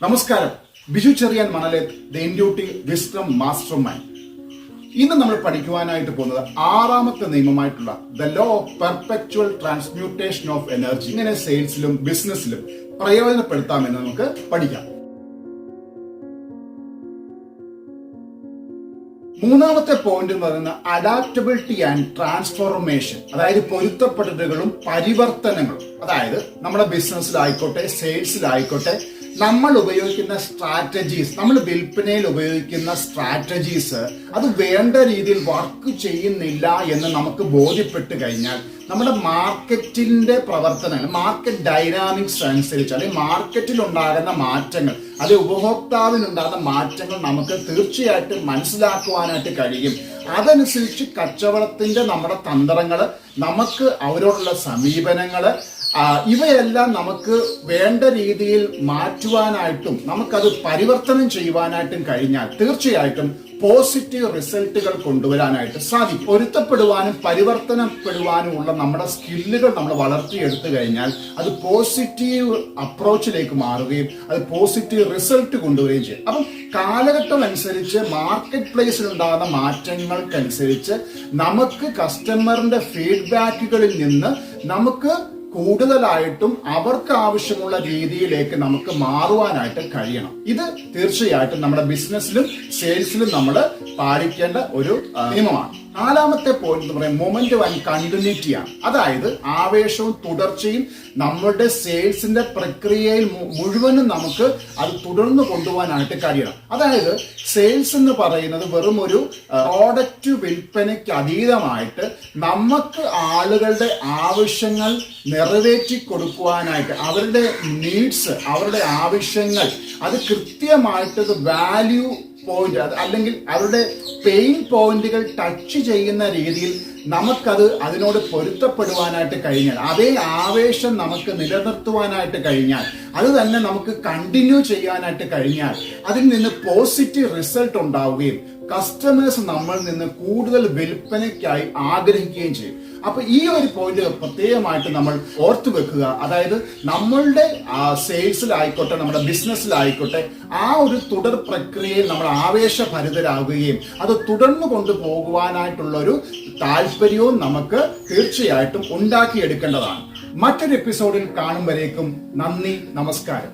നമസ്കാരം. Biju Cheriyan Manaleth, the intuitive wisdom master mind. ഇന്ന് നമ്മൾ പഠിക്കുവാനായിട്ട് പോകുന്നത് ആറാമത്തെ നിയമമായിട്ടുള്ള the law of perpetual transmutation of energy. ഇങ്ങനെ സെയിൽസിലും ബിസിനസ്സിലും പ്രയോജനപ്പെടുത്താമെന്ന് നമുക്ക് പഠിക്കാം. മൂന്നാമത്തെ പോയിന്റ് എന്ന് പറയുന്നത് അഡാപ്റ്റബിലിറ്റി ആൻഡ് ട്രാൻസ്ഫോർമേഷൻ, അതായത് പൊരുത്തപ്പെടലുകളും പരിവർത്തനങ്ങളും. അതായത് നമ്മുടെ ബിസിനസ്സിലായിക്കോട്ടെ സെയിൽസിലായിക്കോട്ടെ നമ്മൾ ഉപയോഗിക്കുന്ന സ്ട്രാറ്റജീസ്, നമ്മൾ വിൽപ്പനയിൽ ഉപയോഗിക്കുന്ന സ്ട്രാറ്റജീസ് അത് വേണ്ട രീതിയിൽ വർക്ക് ചെയ്യുന്നില്ല എന്ന് നമുക്ക് ബോധ്യപ്പെട്ട് കഴിഞ്ഞാൽ നമ്മുടെ മാർക്കറ്റിന്റെ പ്രവർത്തനങ്ങൾ, മാർക്കറ്റ് ഡൈനാമിക്സ് അനുസരിച്ച് അല്ലെങ്കിൽ മാർക്കറ്റിൽ ഉണ്ടാകുന്ന മാറ്റങ്ങൾ, അത് ഉപഭോക്താവിനുണ്ടാകുന്ന മാറ്റങ്ങൾ നമുക്ക് തീർച്ചയായിട്ടും മനസ്സിലാക്കുവാനായിട്ട് കഴിയും. അതനുസരിച്ച് കച്ചവടത്തിന്റെ നമ്മുടെ തന്ത്രങ്ങള്, നമുക്ക് അവരോടുള്ള സമീപനങ്ങള്, ഇവയെല്ലാം നമുക്ക് വേണ്ട രീതിയിൽ മാറ്റുവാനായിട്ടും നമുക്കത് പരിവർത്തനം ചെയ്യുവാനായിട്ടും കഴിഞ്ഞാൽ തീർച്ചയായിട്ടും പോസിറ്റീവ് റിസൾട്ടുകൾ കൊണ്ടുവരാനായിട്ട് സാധിക്കും. പൊരുത്തപ്പെടുവാനും പരിവർത്തനപ്പെടുവാനും ഉള്ള നമ്മുടെ സ്കില്ലുകൾ നമ്മൾ വളർത്തിയെടുത്തു കഴിഞ്ഞാൽ അത് പോസിറ്റീവ് അപ്രോച്ചിലേക്ക് മാറുകയും അത് പോസിറ്റീവ് റിസൾട്ട് കൊണ്ടുവരികയും ചെയ്യും. അപ്പം കാലഘട്ടം അനുസരിച്ച് മാർക്കറ്റ് പ്ലേസിൽ ഉണ്ടാകുന്ന മാറ്റങ്ങൾക്കനുസരിച്ച് നമുക്ക് കസ്റ്റമറിന്റെ ഫീഡ്ബാക്കുകളിൽ നിന്ന് നമുക്ക് കൂടുതലായിട്ടും അവർക്ക് ആവശ്യമുള്ള രീതിയിലേക്ക് നമുക്ക് മാറുവാനായിട്ട് കഴിയണം. ഇത് തീർച്ചയായിട്ടും നമ്മുടെ ബിസിനസ്സിലും സെയിൽസിലും നമ്മൾ പാലിക്കേണ്ട ഒരു നിയമമാണ്. നാലാമത്തെ പോയിന്റ് എന്ന് പറയുന്നത് മൊമെന്റം ആൻഡ് കണ്ടിന്യൂറ്റിയാണ്. അതായത് ആവേശവും തുടർച്ചയും നമ്മളുടെ സെയിൽസിന്റെ പ്രക്രിയയിൽ മുഴുവനും നമുക്ക് അത് തുടർന്ന് കൊണ്ടുപോകാനായിട്ട് കഴിയണം. അതായത് സെയിൽസ് എന്ന് പറയുന്നത് വെറും ഒരു പ്രോഡക്റ്റ് വിൽപ്പനയ്ക്ക് അതീതമായിട്ട് നമുക്ക് ആളുകളുടെ ആവശ്യങ്ങൾ നിറവേറ്റി കൊടുക്കുവാനായിട്ട്, അവരുടെ നീഡ്സ്, അവരുടെ ആവശ്യങ്ങൾ അത് കൃത്യമായിട്ട് വാല്യൂ പോയിന്റ് അല്ലെങ്കിൽ അവരുടെ പെയിൻ പോയിന്റുകൾ ടച്ച് ചെയ്യുന്ന രീതിയിൽ നമുക്കത് അതിനോട് പൊരുത്തപ്പെടുവാനായിട്ട് കഴിഞ്ഞാൽ, അതേ ആവേശം നമുക്ക് നിലനിർത്തുവാനായിട്ട് കഴിഞ്ഞാൽ, അത് തന്നെ നമുക്ക് കണ്ടിന്യൂ ചെയ്യാനായിട്ട് കഴിഞ്ഞാൽ അതിൽ നിന്ന് പോസിറ്റീവ് റിസൾട്ട് ഉണ്ടാവുകയും കസ്റ്റമേഴ്സ് നമ്മളിൽ നിന്ന് കൂടുതൽ വിൽപ്പനയ്ക്കായി ആഗ്രഹിക്കുകയും ചെയ്യും. അപ്പൊ ഈ ഒരു പോയിന്റ് പ്രത്യേകമായിട്ട് നമ്മൾ ഓർത്തു വെക്കുക. അതായത് നമ്മളുടെ സെയിൽസിലായിക്കോട്ടെ നമ്മുടെ ബിസിനസ്സിലായിക്കോട്ടെ ആ ഒരു തുടർ പ്രക്രിയയിൽ നമ്മൾ ആവേശഭരിതരാകുകയും അത് തുടർന്നു കൊണ്ടുപോകുവാനായിട്ടുള്ള ഒരു താല്പര്യവും നമുക്ക് തീർച്ചയായിട്ടും ഉണ്ടാക്കിയെടുക്കേണ്ടതാണ്. മറ്റൊരു എപ്പിസോഡിൽ കാണും വരേക്കും നന്ദി, നമസ്കാരം.